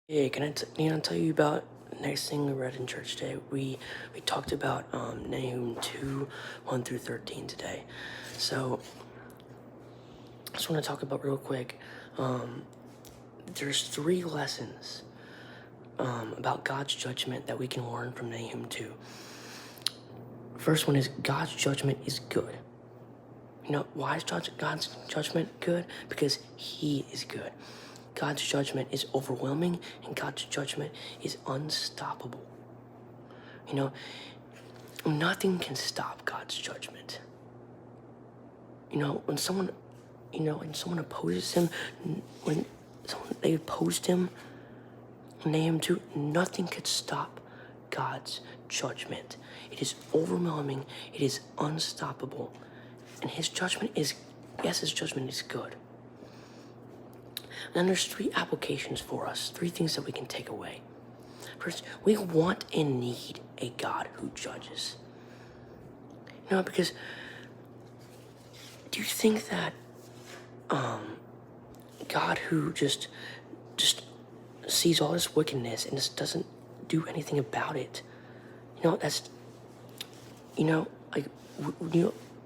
Hey, can I tell you about the next thing we read in church today? We talked about Nahum 2, 1 through 13 today. So I just want to talk about real quick. Um, there's three lessons about God's judgment that we can learn from Nahum 2. First one is God's judgment is good. You know, why is God's judgment good? Because He is good. God's judgment is overwhelming, and God's judgment is unstoppable. You know, nothing can stop God's judgment. When someone opposes Him, when they opposed Him, Nahum 2, nothing could stop God's judgment. It is overwhelming. It is unstoppable. And His judgment is good. And then there's three applications for us, three things that we can take away. First, we want and need a God who judges. Because do you think that God who just sees all this wickedness and just doesn't do anything about it, that's, like,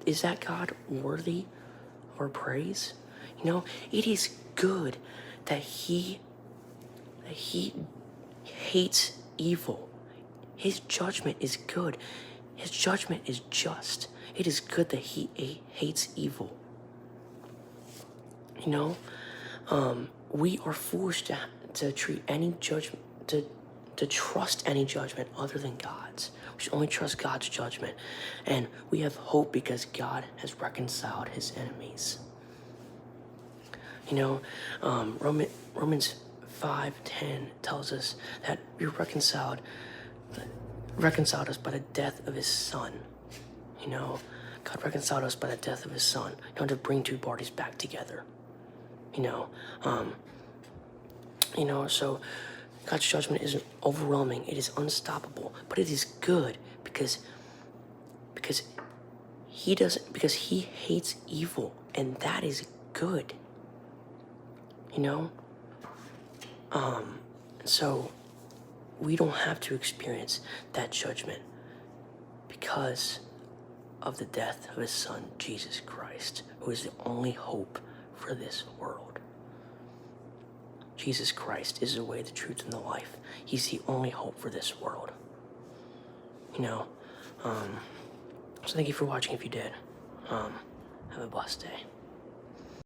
is that God worthy of our praise? It is good that he hates evil. His judgment is good. His judgment is just. It is good that He hates evil. We are forced to treat any judgment, to trust any judgment other than God's. We should only trust God's judgment. And we have hope because God has reconciled His enemies. Romans 5:10 tells us that we're reconciled us by the death of His Son. God reconciled us by the death of His Son, to bring two parties back together. So God's judgment is overwhelming. It is unstoppable, but it is good because He hates evil, and that is good. So we don't have to experience that judgment because of the death of His Son, Jesus Christ, who is the only hope for this world. Jesus Christ is the way, the truth, and the life. He's the only hope for this world. So thank you for watching if you did. Have a blessed day.